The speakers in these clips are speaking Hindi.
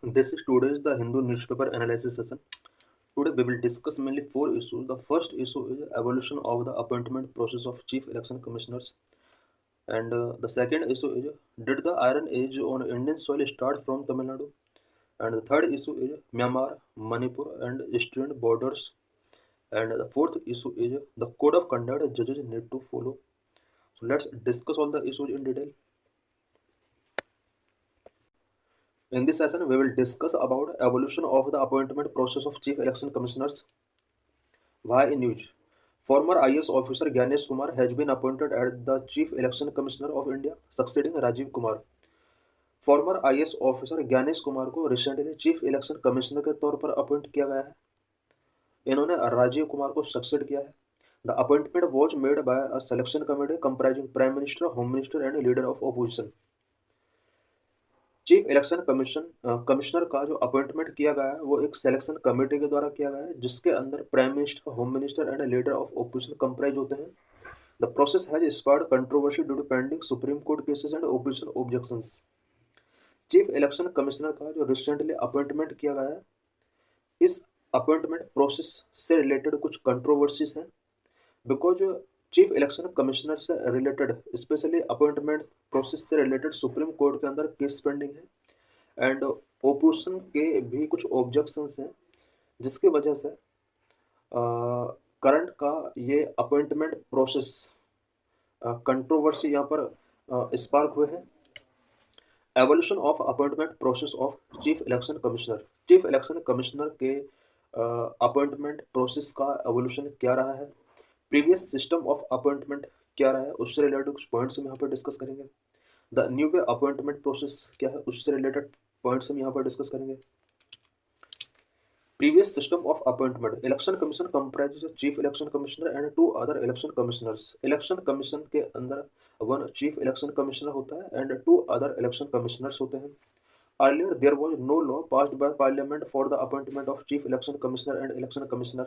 This is today's the Hindu newspaper analysis session. Today we will discuss mainly four issues. The first issue is evolution of the appointment process of chief election commissioners, and the second issue is did the Iron Age on Indian soil start from Tamil Nadu, and the third issue is Myanmar, Manipur, and eastern borders, and the fourth issue is the code of conduct judges need to follow. So let's discuss all the issues in detail. In this session, we will discuss about evolution of the appointment process of chief election commissioners. Why in news? Former IS officer Gyanesh Kumar has been appointed as the Chief Election Commissioner of India, succeeding Rajiv Kumar. Former IAS officer Gyanesh Kumar को रिसेंटली चीफ इलेक्शन कमिश्नर के तौर पर अपॉइंट किया गया है। इन्होंने राजीव कुमार को सक्सेड किया है। The appointment was made by a selection committee comprising prime minister, home minister and leader of opposition. Chief election commissioner का जो अपॉइंटमेंट किया गया है वो एक सिलेक्शन कमेटी के द्वारा किया गया है, जिसके अंदर prime minister, home minister and leader of opposition comprise होते हैं। The process has sparked controversy due to pending supreme court cases and opposition objections. Chief election commissioner का जो रिसेंटली अपॉइंटमेंट किया गया है, इस अपॉइंटमेंट प्रोसेस से रिलेटेड कुछ कंट्रोवर्सीज हैं, बिकॉज चीफ इलेक्शन कमिश्नर से रिलेटेड, स्पेशली अपॉइंटमेंट प्रोसेस से रिलेटेड सुप्रीम कोर्ट के अंदर केस पेंडिंग है एंड ओपोजिशन के भी कुछ ऑब्जेक्शंस हैं, जिसकी वजह से करंट का ये अपॉइंटमेंट प्रोसेस कंट्रोवर्सी यहाँ पर स्पार्क हुए हैं। Evolution of appointment process of chief election commissioner. Chief election commissioner के अपॉइंटमेंट प्रोसेस का एवोल्यूशन क्या रहा है, प्रीवियस सिस्टम ऑफ अपॉइंटमेंट क्या रहा है, उससे रिलेटेड कुछ पॉइंट्स हम यहाँ पर डिस्कस करेंगे। The new way appointment process क्या है, उससे रिलेटेड पॉइंट्स हम यहाँ पर डिस्कस करेंगे। Previous system of appointment, election commission comprises chief election commissioner and two other election commissioners. Election commission के अंदर वन चीफ इलेक्शन कमिश्नर होता है and two other election commissioners होते हैं। Earlier, there was no law passed by Parliament for the appointment of Chief Election Commissioner and Election Commissioner.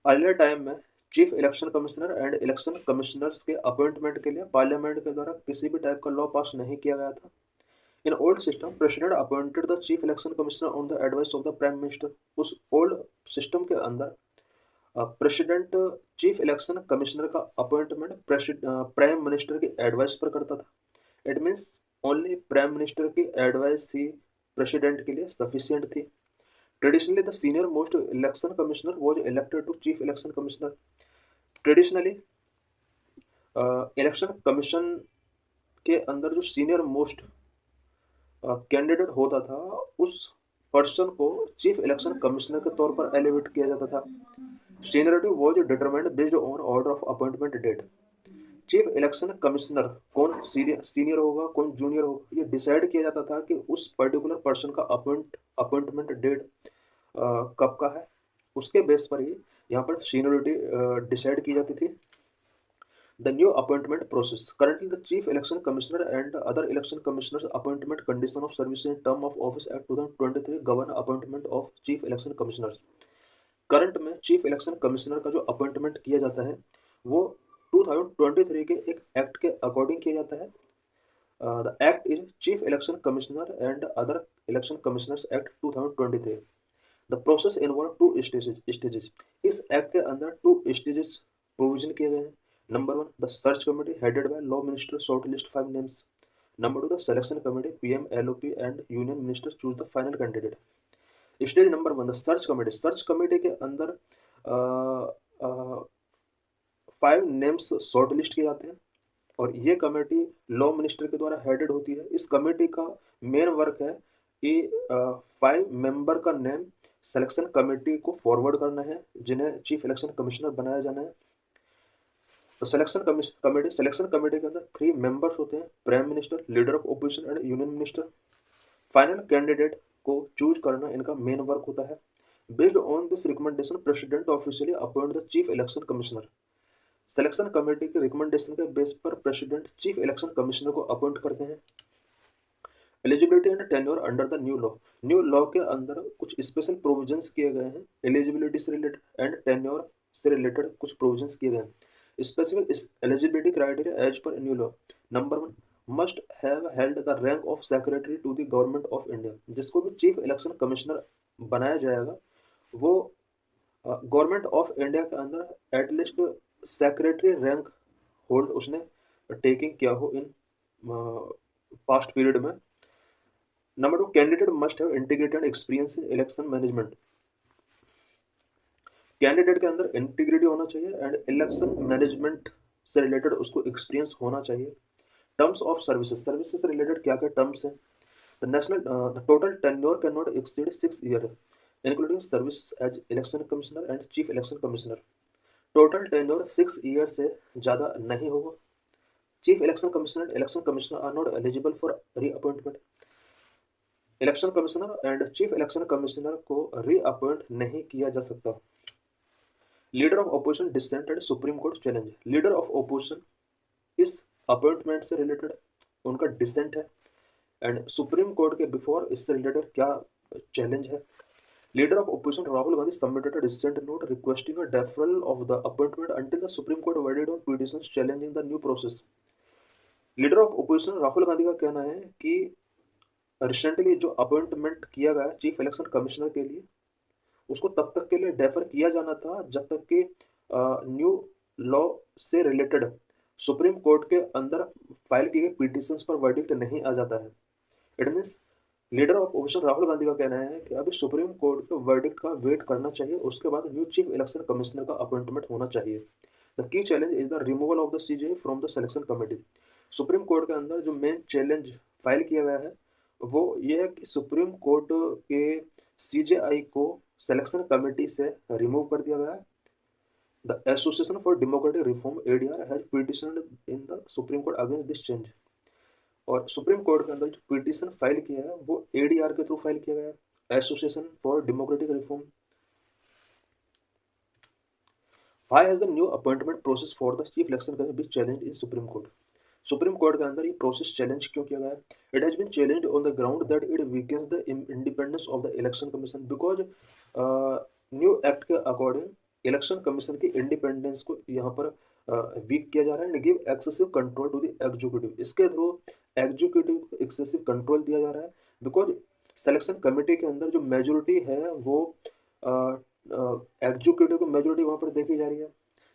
Earlier time में chief election commissioner and election commissioners के अपॉइंटमेंट के लिए पार्लियामेंट के द्वारा किसी भी टाइप का लॉ पास नहीं किया गया था। In old system, president appointed the chief election commissioner on the advice of the prime minister. उस ओल्ड सिस्टम के अंदर प्रेसिडेंट चीफ इलेक्शन कमिश्नर का अपॉइंटमेंट प्राइम मिनिस्टर की एडवाइस पर करता था। It means only prime minister की एडवाइस ही प्रेसिडेंट के लिए सफिशिएंट थी। Traditionally the senior most election commissioner was elected to chief election commissioner. Traditionally election commission के अंदर जो सीनियर मोस्ट कैंडिडेट होता था, उस पर्सन को चीफ इलेक्शन कमिश्नर के तौर पर एलिवेट किया जाता था। Seniority was determined based on order of appointment date. Chief election commissioner कौन सीनियर होगा, कौन जूनियर होगा, ये डिसाइड किया जाता था कि उस पर्टिकुलर पर्सन का अपॉइंटमेंट डेट कब का है, उसके बेस पर ही यहाँ पर सीनियरिटी डिसाइड की जाती थी। The new appointment process, currently the chief election commissioner and other election commissioners appointment condition of service in term of office act 2023 govern appointment of chief election commissioners. Current में चीफ इलेक्शन कमिश्नर का जो अपॉइंटमेंट किया जाता है वो 2023 के एक एक्ट के अकॉर्डिंग किया जाता है। The act is chief election commissioner and other election commissioners act 2023। The process involve two stages. इस एक्ट के अंदर टू स्टेजेस प्रोविजन किए गए हैं। Number 1, the search committee headed by law minister short list 5 names. Number 2, the selection committee, PM, LOP and union minister choose the final candidate. Stage number 1, the search committee. Search committee के अंदर 5 नेम्स शॉर्ट लिस्ट किए जाते हैं और ये कमेटी लॉ मिनिस्टर के द्वारा हेडेड होती है। इस कमेटी का मेन वर्क है कि 5 मेंबर का नेम सिलेक्शन कमेटी को फॉरवर्ड करना है, जिन्हें चीफ इलेक्शन कमिश्नर बनाया जाना है। तो सिलेक्शन कमेटी के अंदर 3 मेंबर्स होते हैं, prime minister, leader of opposition and union minister. Final candidate को चूज करना इनका मेन वर्क होता है। Based on this recommendation, president officially appoint the chief election commissioner. Selection committee के रिकमेंडेशन के बेस पर प्रेसिडेंट चीफ इलेक्शन कमिश्नर को अपॉइंट करते हैं। Eligibility and tenure under the new law. New law के अंदर कुछ स्पेशल प्रोविजंस किए गए हैं, एलिजिबिलिटी से रिलेटेड एंड टेन्योर से रिलेटेड कुछ प्रोविजंस किए गए हैं। Specific eligibility criteria as per new law. Number 1, must have held the rank of secretary to the government of India. जिसको भी चीफ इलेक्शन कमिश्नर बनाया जाएगा वो गवर्नमेंट ऑफ इंडिया के अंदर एटलीस्ट सेक्रेटरी रैंक होल्ड उसने टेकिंग किया हो इन पास्ट पीरियड में। Number 2, candidate must have integrated experience in election management. Candidate के अंदर इंटीग्रिटी होना चाहिए एंड इलेक्शन मैनेजमेंट से रिलेटेड उसको एक्सपीरियंस होना चाहिए। टर्म्स ऑफ सर्विसेज, सर्विसेज से रिलेटेड क्या क्या टर्म्स हैं। The total tenure can not exceed 6 year including service as election commissioner and chief election commissioner. Total tenure 6 year से ज़्यादा नहीं होगा। Chief election commissioner are not eligible for reappointment. Election commissioner and chief election commissioner को रीअपॉइंट नहीं किया जा सकता। Leader of opposition dissent and supreme court challenge. Leader of opposition इस अपॉइंटमेंट से रिलेटेड उनका डिसेंट है एंड सुप्रीम कोर्ट के बिफोर इससे रिलेटेड क्या चैलेंज है। Leader of opposition Rahul Gandhi submitted a dissent note requesting a deferral of the appointment until the supreme court वेडेड on petitions challenging the new process. Leader of opposition Rahul Gandhi का कहना है कि रिसेंटली जो अपॉइंटमेंट किया गया चीफ इलेक्शन कमिश्नर के लिए उसको तब तक के लिए डेफर किया जाना था जब तक कि न्यू लॉ से रिलेटेड सुप्रीम कोर्ट के अंदर फाइल किए गए पिटिशंस पर वर्डिक्ट नहीं आ जाता है। It means leader of opposition Rahul Gandhi का कहना है कि अभी सुप्रीम कोर्ट के वर्डिक्ट का वेट करना चाहिए, उसके बाद न्यू चीफ इलेक्शन कमिश्नर का अपॉइंटमेंट होना चाहिए। The key challenge is the removal of the CJ from the selection committee. Supreme court के अंदर जो मेन चैलेंज फाइल किया गया है वो ये है कि सुप्रीम कोर्ट के सीजेआई को सिलेक्शन कमेटी से रिमूव कर दिया गया है। The association for democratic reform ADR has petitioned in the supreme court against this change. और सुप्रीम कोर्ट के अंदर जो पिटिशन फाइल किया है वो एडीआर के थ्रू फाइल किया गया है, association for democratic reform. Why has the new appointment process for the chief election commission been challenged in Supreme Court? Supreme court के अंदर ये प्रोसेस चैलेंज क्यों किया गया है? It has been challenged on the ground that it weakens the independence of the election commission because new act के अकॉर्डिंग इलेक्शन कमीशन की इंडिपेंडेंस को यहाँ पर वीक किया जा रहा है and give excessive control to the executive. इसके थ्रू एग्जीक्यूटिव को एक्सेसिव कंट्रोल दिया जा रहा है बिकॉज सिलेक्शन कमेटी के अंदर जो मेजोरिटी है वो एग्जीक्यूटिव की मेजोरिटी वहाँ पर देखी जा रही है,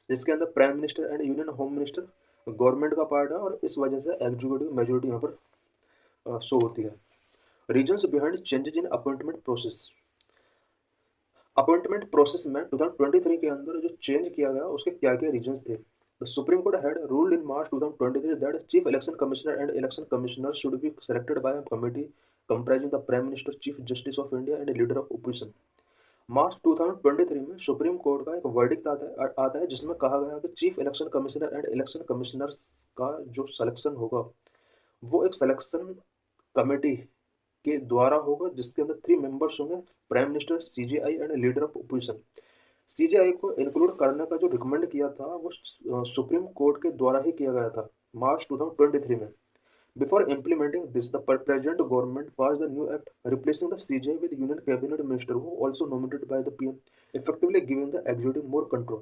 जिसके अंदर prime minister and union home minister government का पार्ट है और इस वजह से एग्जीक्यूटिव मेजोरिटी यहाँ पर शो होती है। Regions behind changes in appointment process. Appointment process में 2023 के अंदर जो चेंज किया गया उसके क्या क्या रीजन्स थे। The supreme court had ruled in March 2023 that chief election commissioner and election commissioner should be selected by a committee comprising the prime minister, chief justice of India and leader of opposition. March 2023 में सुप्रीम कोर्ट का एक वर्डिक्ट आता है जिसमें कहा गया कि chief election commissioner and election commissioners का जो सिलेक्शन होगा वो एक सिलेक्शन कमेटी के द्वारा होगा जिसके अंदर 3 मेंबर्स होंगे, prime minister, CJI and leader of opposition. CJI को इंक्लूड करने का जो रिकमेंड किया था वो सुप्रीम कोर्ट के द्वारा ही किया गया था मार्च 2023 में। Before implementing this, the present government passed the new act replacing the CJ with Union Cabinet Minister who also nominated by the PM, effectively giving the executive more control.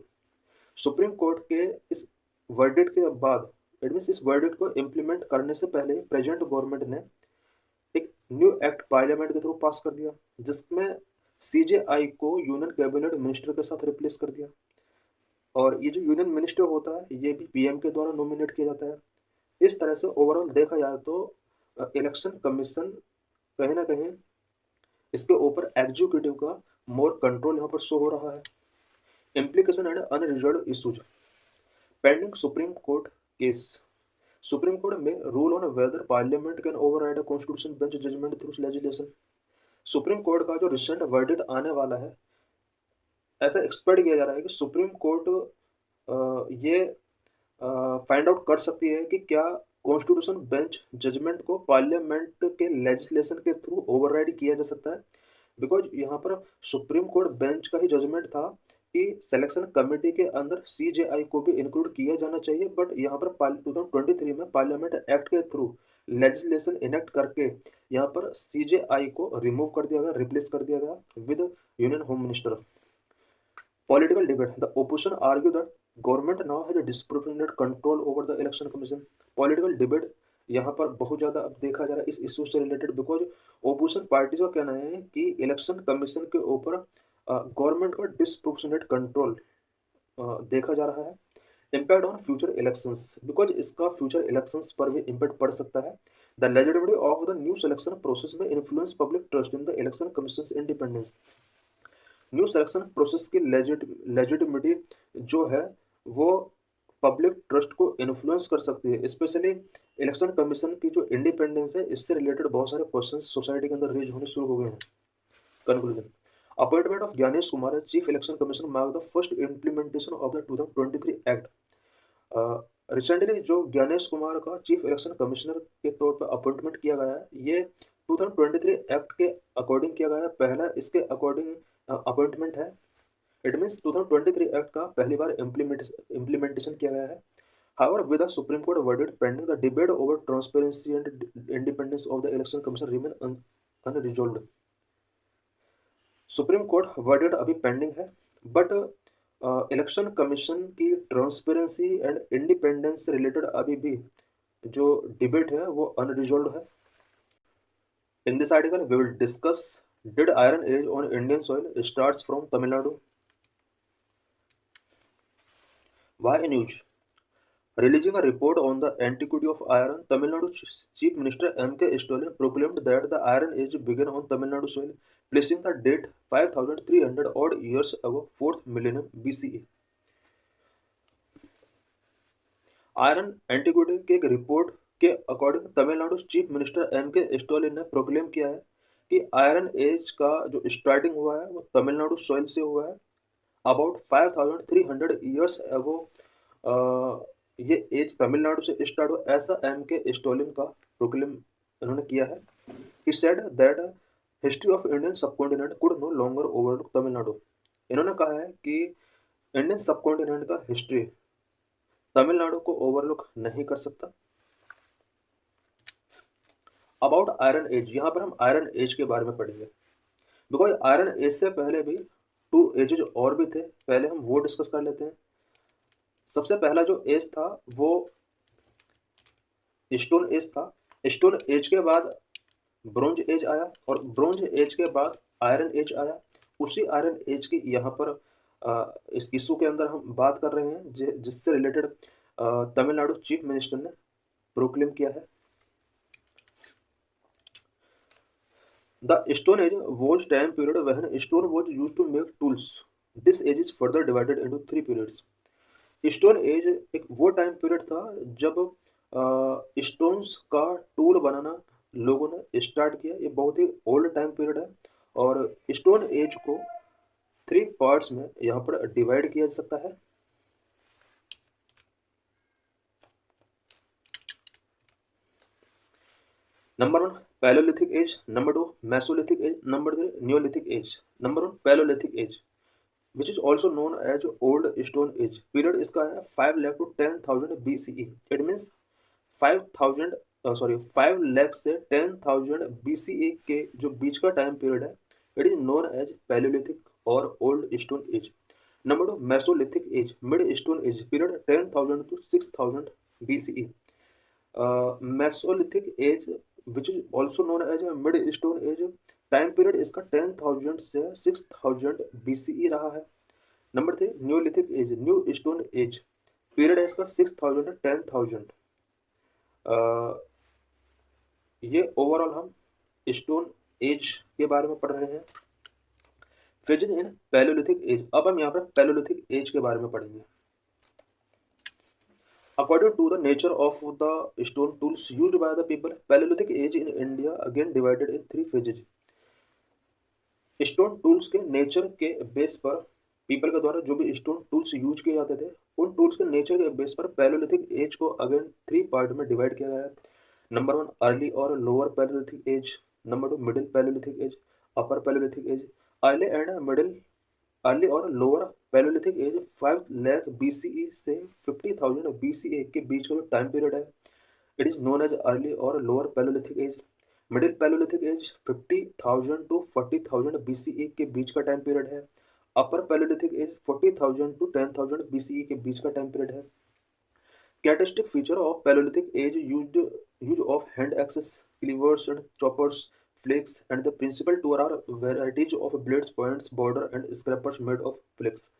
Supreme court के इस वर्डिक्ट के बाद इट मीन्स इस वर्डिक्ट को इम्प्लीमेंट करने से पहले प्रेजेंट गवर्नमेंट ने एक न्यू एक्ट पार्लियामेंट के थ्रू पास कर दिया जिसमें सीजेआई को यूनियन कैबिनेट मिनिस्टर के साथ रिप्लेस कर दिया। और ये जो यूनियन मिनिस्टर होता है ये भी पीएम के द्वारा नॉमिनेट किया जाता है। इस तरह से ओवरऑल देखा जाए तो इलेक्शन कमीशन कहीं ना कहीं इसके ऊपर एग्जीक्यूटिव का मोर कंट्रोल यहाँ पर शो हो रहा है। Implication and unresolved issues pending supreme court case. Supreme court में rule on whether parliament can override a constitution bench judgment through legislation. Supreme court का जो रिसेंट वर्डिक्ट आने वाला है ऐसा एक्सपेक्ट किया जा रहा है कि सुप्रीम कोर्ट ये फाइंड आउट कर सकती है कि क्या कॉन्स्टिट्यूशन बेंच जजमेंट को पार्लियामेंट के लेजिस्लेशन के थ्रू ओवरराइड किया जा सकता है। बिकॉज यहाँ पर सुप्रीम कोर्ट बेंच का ही जजमेंट था कि सिलेक्शन कमेटी के अंदर सीजेआई को भी इंक्लूड किया जाना चाहिए, बट यहाँ पर 2023 में पार्लियामेंट एक्ट के थ्रू लेजिस्लेशन इनेक्ट करके यहाँ पर सीजेआई को रिमूव कर दिया गया, रिप्लेस कर दिया गया with union home minister. Political debate. The opposition argue that government now has a disproportionate control over the election commission. Political debate यहाँ पर बहुत ज़्यादा अब देखा जा रहा है इस इशू से रिलेटेड, बिकॉज ओपोजिशन पार्टीज का कहना है कि इलेक्शन कमीशन के ऊपर गवर्नमेंट का डिस्प्रोपोर्शनेट कंट्रोल देखा जा रहा है। Impact on future elections, because इसका फ्यूचर इलेक्शंस पर भी इम्पैक्ट पड़ सकता है। The legitimacy of the new selection process में influence public trust in the election commission independence. New selection process की लेजिटिमिटी जो है वो पब्लिक ट्रस्ट को इन्फ्लुएंस कर सकती है, स्पेशली इलेक्शन कमीशन की जो इंडिपेंडेंस है, इससे रिलेटेड बहुत सारे क्वेश्चंस सोसाइटी के अंदर रेज होने शुरू हो गए हैं। Conclusion, appointment of Gyanesh Kumar chief election commission mark the first implementation of the 2023 act. Recently जो ज्ञानेश कुमार का चीफ इलेक्शन कमिश्नर के तौर पर अपॉइंटमेंट किया गया है, ये 2023 एक्ट के अकॉर्डिंग किया गया है, पहला इसके अकॉर्डिंग अपॉइंटमेंट है। इट मीन्स 2023 एक्ट का पहली बार इम्प्लीमेंटेशन किया गया है। However, with the Supreme Court verdict pending, the debate over transparency and independence of the Election Commission remain unresolved. Supreme court verdict अभी पेंडिंग है, बट इलेक्शन कमीशन की ट्रांसपेरेंसी एंड इंडिपेंडेंस से रिलेटेड अभी भी जो डिबेट है वो अनरिजॉल्व है। In this article we will discuss did iron age on Indian soil starts from Tamil Nadu. Why news releasing a report on the antiquity of iron, Tamil Nadu Chief Minister M.K. Stalin proclaimed that the Iron Age began on Tamil Nadu soil, placing the date 5,300 odd years ago, 4th millennium BCE. Iron antiquity के एक रिपोर्ट के according Tamil Nadu chief minister M.K. Stalin ने प्रोक्लेम किया है कि आयरन एज का जो स्टार्टिंग हुआ है वो तमिलनाडु सॉइल से हुआ है, अबाउट 5,300 ईयर्स अगो। ये एज तमिलनाडु से स्टार्ट हुआ, ऐसा M.K. स्टालिन का प्रोक्लेम इन्होंने किया है। He said that history of Indian subcontinent could no longer overlook Tamil Nadu. इन्होंने कहा है कि इंडियन सबकॉन्टिनेंट का हिस्ट्री तमिलनाडु को ओवरलुक नहीं कर सकता। अबाउट आयरन एज, यहाँ पर हम आयरन एज के बारे में पढ़ेंगे, बिकॉज आयरन एज से पहले भी 2 एजेज और भी थे, पहले हम वो डिस्कस कर लेते हैं। सबसे पहला जो एज था वो स्टोन एज था। स्टोन एज के बाद ब्रोंज एज आया और ब्रोंज एज के बाद आयरन एज आया। उसी आयरन एज की यहाँ पर इस इशू के अंदर हम बात कर रहे हैं जिससे रिलेटेड तमिलनाडु चीफ मिनिस्टर ने प्रोक्लेम किया है। The stone age was time period when stone was used to make tools. This age is further divided into 3 periods. Stone age एक वो टाइम पीरियड था जब स्टोन्स का टूल बनाना लोगों ने स्टार्ट किया। ये बहुत ही ओल्ड टाइम पीरियड है और स्टोन एज को 3 पार्ट्स में यहाँ पर डिवाइड किया जा सकता है। Number 1 paleolithic age, number 2 mesolithic age, number 3 neolithic age. Number 1 paleolithic age which is also known as old stone age period, इसका है 5 lakh to 10,000 BCE। it means 5 lakh से 10,000 BCE के जो बीच का टाइम पीरियड है, it is known as palaeolithic और old stone age. Number 2 mesolithic age, mid stone age period 10,000 to 6,000 BCE। Mesolithic age which is also known as mid stone age, time period इसका 10,000 से 6,000 BCE रहा है। Number 3 neolithic age, new stone age period है इसका 6,000 to 10,000। ये ओवरऑल हम स्टोन एज के बारे में पढ़ रहे हैं। फेजेज इन पैलोलिथिक एज, अब हम यहाँ पर पैलोलिथिक एज के बारे में पढ़ेंगे। According to the nature of the stone tools used by the people, Paleolithic age in India again divided in 3 phases। Stone tools के नेचर के बेस पर पीपल के द्वारा जो भी स्टोन टूल्स यूज किए जाते थे, उन टूल्स के नेचर के बेस पर पैलोलिथिक एज को अगेन 3 पार्ट में डिवाइड किया गया है। नंबर 1 अर्ली और lower palaeolithic age, number 2 middle palaeolithic age, upper palaeolithic age. Early and middle, early और lower palaeolithic age 5 lakh BCE से 50,000 BCE के बीच का जो टाइम पीरियड है, it is known as early और lower palaeolithic age. Middle palaeolithic age 50,000 to 40,000 BCE के बीच का टाइम पीरियड है। Upper palaeolithic age 40,000 to 10,000 BCE के बीच का टाइम पीरियड है। Characteristic feature of paleolithic age used use of hand axes, cleavers and choppers, flakes, and the principal tool are varieties of blades, points, border, and scrapers made of flakes.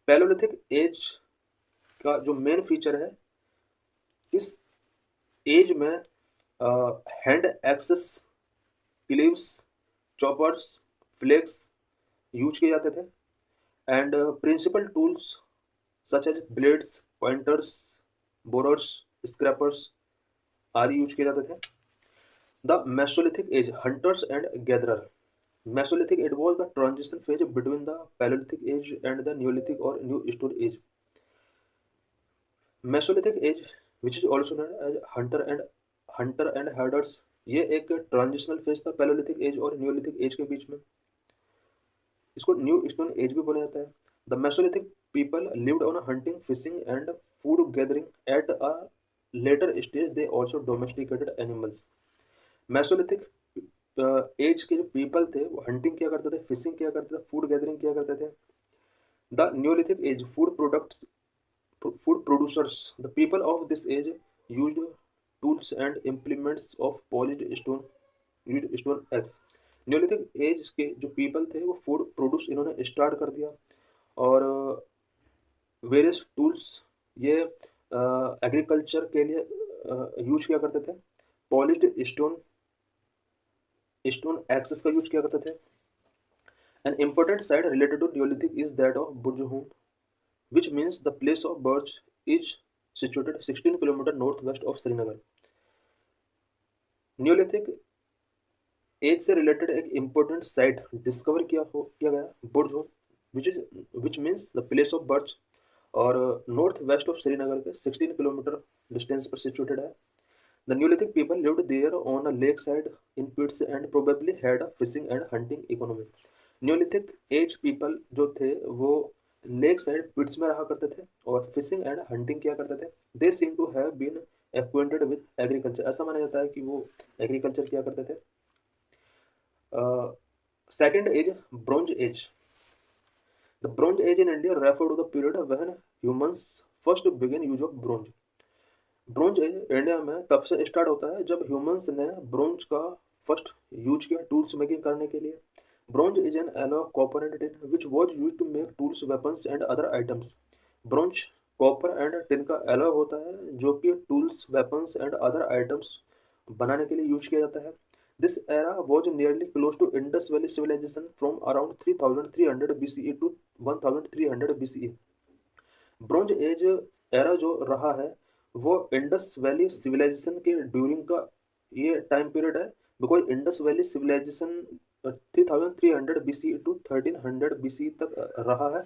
Paleolithic age का जो मेन फीचर है, इस एज में hand axes, cleavers, choppers, flakes use किए जाते थे and principal tools such as blades, pointers, borers, scrapers आदि यूज किए जाते थे। The mesolithic age, hunters and gatherer. Mesolithic it was the transition phase between the Paleolithic age and the Neolithic or New Stone age. Mesolithic age, which is also known as hunter and herders, ये एक ट्रांजिशनल फेज था पैलोलिथिक एज और न्यूलिथिक एज के बीच में। इसको न्यू स्टोन एज भी बोला जाता है। The Mesolithic people lived on hunting, fishing and food gathering at a later stage. They also domesticated animals. Mesolithic as के जो पीपल थे वो हंटिंग किया करते थे, फिशिंग किया करते थे, फूड गैदरिंग किया करते थे। The neolithic age, food producers, the people of this age used tools and implements of polished stone, used stone axe। Neolithic age के जो पीपल थे वो फूड प्रोड्यूस इन्होंने स्टार्ट कर दिया और वेरियस टूल्स ये एग्रीकल्चर के लिए यूज किया करते थे। पॉलिश्ड स्टोन एक्सेस का यूज किया करते थे। An important site related to neolithic is that of Burzahom, which means the place of birth is situated 16 kilometre north west of Srinagar. Neolithic age से रिलेटेड एक इम्पोर्टेंट साइट डिस्कवर किया गया Burz, which means the place of birth, और नॉर्थ वेस्ट ऑफ श्रीनगर के 16 किलोमीटर डिस्टेंस पर सिचुएटेड है। The neolithic people lived there on a lake side in pits and probably had a fishing and hunting economy. Neolithic age people जो थे वो लेक साइड पिट्स में रहा करते थे और फिशिंग एंड हंटिंग किया करते थे। They seem to have been acquainted with agriculture, ऐसा माना जाता है कि वो एग्रीकल्चर किया करते थे। Second age, bronze age. The bronze age in India refer to the period when humans first begin use of bronze. Bronze age India में तब से स्टार्ट होता है जब ह्यूमंस ने ब्रोंज का फर्स्ट यूज किया टूल्स मेकिंग करने के लिए। Bronze is an alloy of copper and tin which was used to make tools, weapons and other items. Bronze copper and tin का एलॉय होता है जो कि tools, weapons and other items बनाने के लिए यूज किया जाता है। This era was nearly close to Indus valley civilization from around 3300 BCE to 1300 BCE। Bronze age era जो रहा है वो इंडस वैली सिविलाइजेशन के ड्यूरिंग का ये टाइम पीरियड है, because Indus valley civilization 3300 BC to 1300 BC तक रहा है।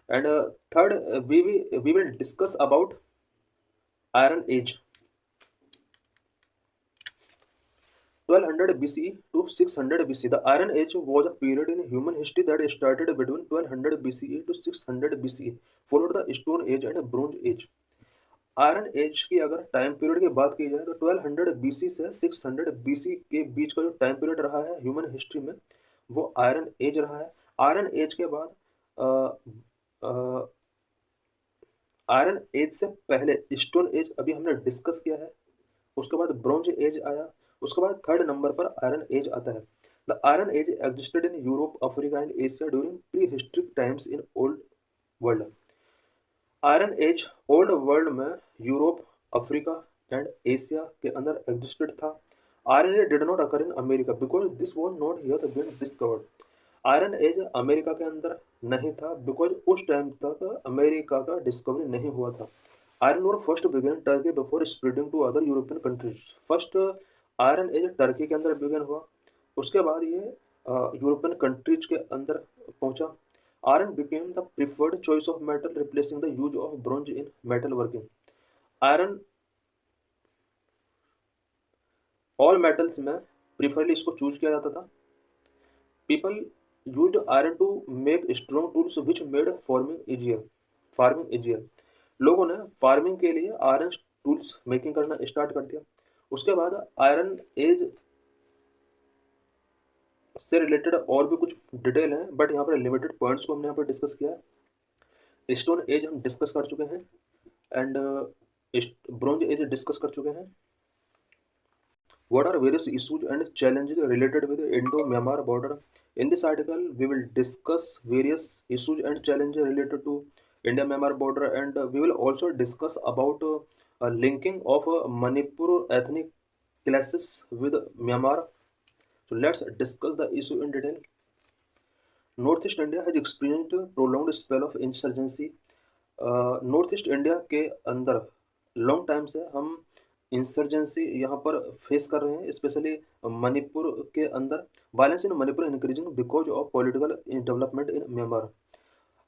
And third we will discuss about iron age. 1200 BCE to 600 BC, the Iron Age was a period in human history that started between 1200 BCE to 600 BCE, followed the Stone Age and Bronze Age। Iron age की अगर टाइम पीरियड की बात की जाए तो 1200 BC से 600 BC के बीच का जो टाइम पीरियड रहा है ह्यूमन हिस्ट्री में वो आयरन एज रहा है। आयरन एज के बाद आयरन एज से पहले स्टोन एज अभी हमने डिस्कस किया है, उसके बाद ब्रोंज एज आया, उसके बाद थर्ड नंबर पर आयरन एज आता है। The iron age existed in Europe, Africa and Asia during pre historic times in old world. Iron age old world में यूरोप, अफ्रीका एंड एशिया के अंदर एग्जिस्टेड था। Iron age did not occur in America because this was not here been discovered. Iron age America के अंदर नहीं था बिकॉज उस टाइम तक अमेरिका का डिस्कवरी नहीं हुआ था। Iron ore first began Turkey before spreading to other European countries. First iron age Turkey के अंदर बिगन हुआ, उसके बाद ये यूरोपियन कंट्रीज के अंदर पहुंचा। Iron became the preferred choice of metal, replacing the use of bronze in metal working. Iron all metals में प्रीफरली इसको चूज किया जाता था। People used iron to make strong tools which made farming easier। लोगों ने फार्मिंग के लिए आयरन टूल्स मेकिंग करना स्टार्ट कर दिया। उसके बाद आयरन एज से रिलेटेड और भी कुछ डिटेल हैं बट यहाँ पर लिमिटेड पॉइंट्स को हमने यहाँ पर डिस्कस किया है। स्टोन एज हम डिस्कस कर चुके हैं एंड ब्रॉन्ज एज डिस्कस कर चुके हैं। What are various issues and challenges related with the Indo-Myanmar border? In this article, we will discuss various issues and challenges related to India-Myanmar border, and we will also discuss about linking of Manipur ethnic classes with Myanmar. So let's discuss the issue in detail. Northeast India has experienced a prolonged spell of insurgency. North east India के अंदर लॉन्ग टाइम से हम इंसर्जेंसी यहाँ पर फेस कर रहे हैं, स्पेशली मणिपुर के अंदर। Violence in Manipur increasing because of political development in Myanmar.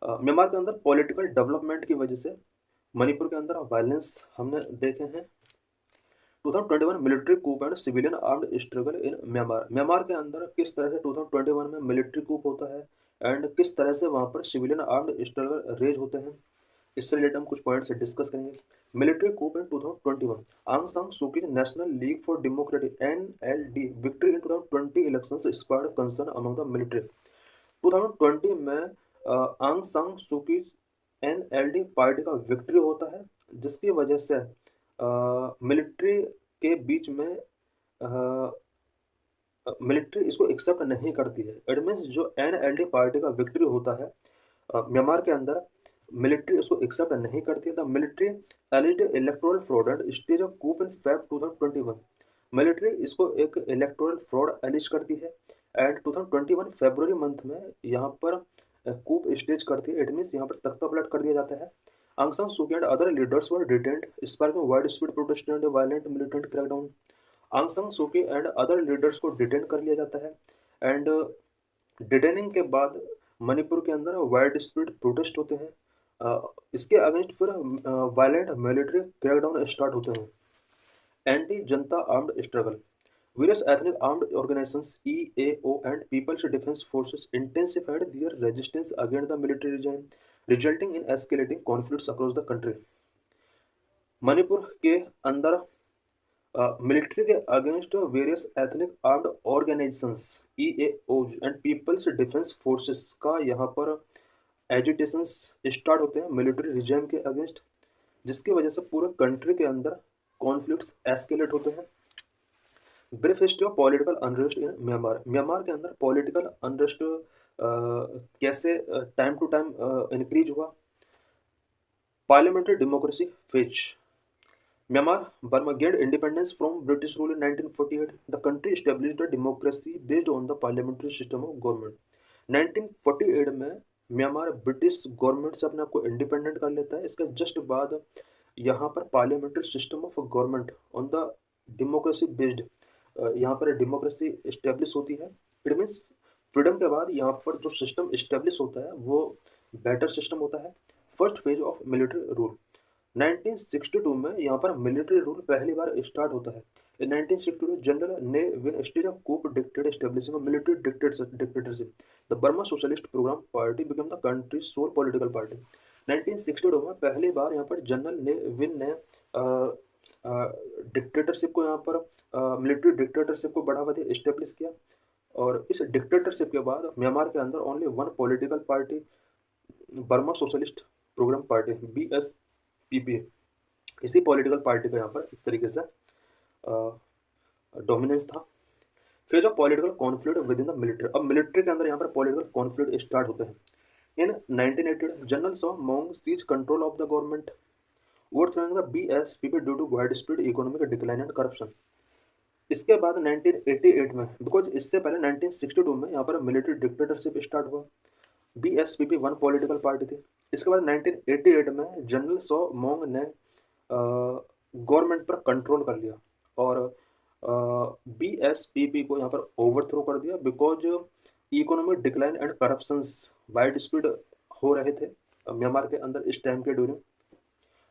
Myanmar के अंदर पॉलिटिकल डेवलपमेंट की वजह से मणिपुर के अंदर वायलेंस हमने देखे हैं। 2021 military coup and civilian armed struggle in Myanmar. Myanmar के अंदर किस तरह से 2021 में मिलिट्री कूप होता है एंड किस तरह से वहाँ पर सिविलियन आर्म्ड स्ट्रगल रेज होते हैं, इससे रिलेटेड हम कुछ पॉइंट्स डिस्कस करेंगे। Military coup in 2021, Aung San Suu Kyi national league for democracy NLD victory in 2020 elections spurred concern among the military. 2020 में आंग सान सू की NLD पार्टी का विक्ट्री होता है, जिसकी वजह से मिलिट्री के बीच में मिलिट्री इसको एक्सेप्ट नहीं करती है। इट मीन्स जो NLD पार्टी का विक्ट्री होता है म्यांमार के अंदर, मिलिट्री उसको एक्सेप्ट नहीं करती है। The military alleged electoral fraud and stage of coup in Feb 2021। Military इसको एक इलेक्टोरल फ्रॉड एलिज करती है एंड 2021 फरवरी मंथ में यहाँ पर कूप स्टेज करती है। इट मीन्स यहाँ पर तख्ता पलट कर दिया जाता है। आंग सान सू की and other leaders were detained sparking wide speed protest and violent militant crackdown. आंग सान सू की एंड अदर लीडर्स को डिटेन कर लिया जाता है एंड डिटेनिंग के बाद मणिपुर के अंदर वाइड स्पीड प्रोटेस्ट होते हैं। इसके अगेंस्ट फिर वायलेंट मिलिट्री क्रैकडाउन स्टार्ट होते हैं। Anti junta armed struggle, various ethnic armed organizations EAO and people's defence forces intensified their resistance against the military regime, resulting in escalating conflicts across the country. Manipur के अंदर मिलिट्री के against various ethnic armed organizations EAOs and people's defence forces का यहाँ पर एजिटेशंस स्टार्ट होते हैं मिलिट्री रिजाइम के अगेंस्ट, जिसकी वजह से पूरे कंट्री के अंदर कॉन्फ्लिक्ट्स एस्केलेट होते हैं। Brief history of political unrest in Myanmar. Myanmar के अंदर पॉलिटिकल अनरेस्ट कैसे टाइम टू टाइम इंक्रीज हुआ। Parliamentary democracy phase. Myanmar Burma gained independence from British rule in 1948. The country established a democracy based on the parliamentary system of government. 1948 में म्यांमार ब्रिटिश गवर्नमेंट से अपने आप को इंडिपेंडेंट कर लेता है। इसके जस्ट बाद यहाँ पर parliamentary system of government on the democracy based यहाँ पर डेमोक्रेसी इस्टेब्लिश होती है। इट मीन्स फ्रीडम के बाद यहाँ पर जो सिस्टम इस्टेब्लिश होता है वो बेटर सिस्टम होता है। First phase of military rule 1962 में यहाँ पर मिलिट्री रूल पहली बार स्टार्ट होता है। In 1962, General Ne win stage of coup dictated establishing a military dictatorship. The Burma Socialist Program Party became the country's sole political party. 1962 में पहली बार यहाँ पर जनरल ने विन ने डिक्टेटरशिप को यहाँ पर मिलिट्री डिक्टेटरशिप को बढ़ावा दिया, इस्टेब्लिश किया। और इस डिक्टेटरशिप के बाद म्यांमार के अंदर only one political party, Burma socialist programme party BSPP, इसी पॉलिटिकल पार्टी का यहाँ पर एक तरीके से डोमिनेंस था। Phase of political conflict within the military. अब मिलिट्री के अंदर यहाँ पर पॉलिटिकल कॉन्फ्लिक्ट स्टार्ट होते हैं। In 1980 general Saw Maung seized control of the government, overthrowing the BSPP due to wide spread economic decline and corruption. इसके बाद 1988 में, बिकॉज इससे पहले 1962 में यहाँ पर मिलिट्री डिक्टेटरशिप स्टार्ट हुआ। BSPP वन पॉलिटिकल पार्टी थी। इसके बाद 1988 में जनरल सॉ मोंग ने गवर्नमेंट पर कंट्रोल कर लिया और BSPP को यहाँ पर ओवरथ्रो कर दिया, because economic decline and corruptions wide spread हो रहे थे म्यांमार के अंदर इस टाइम के during.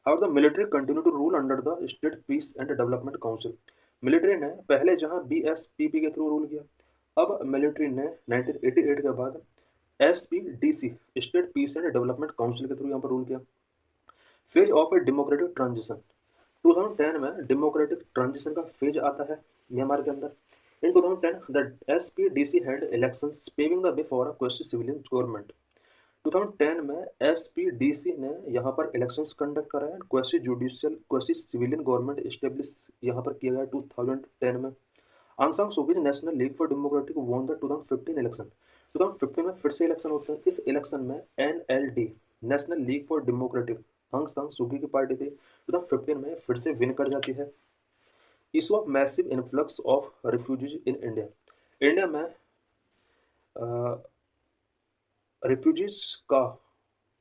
However the military continue to rule under the state peace and development council. Military ने पहले जहाँ BSPP के थ्रू रूल किया, अब मिलिट्री ने 1988 के बाद SPDC state peace and development council के थ्रू यहाँ पर रूल किया। Phase of a democratic transition 2010 में डेमोक्रेटिक ट्रांजिशन का फेज आता है म्यांमार के अंदर। इन 2010 the SPDC had elections paving the way for a cohesive civilian government. 2010 में एसपीडीसी ने यहाँ पर इलेक्शंस कंडक्ट कराए, quasi judicial quasi civilian government establish यहाँ पर किया गया 2010 में। आंग San Suu Kyi national league for democratic won the 2015 election. 2015 में फिर से इलेक्शन होते हैं। इस इलेक्शन में NLD national league for democratic आंग सान सू की पार्टी थी, 2015 में फिर से विन कर जाती है। Issue of massive influx of refugees in India. India में रिफ्यूजीज का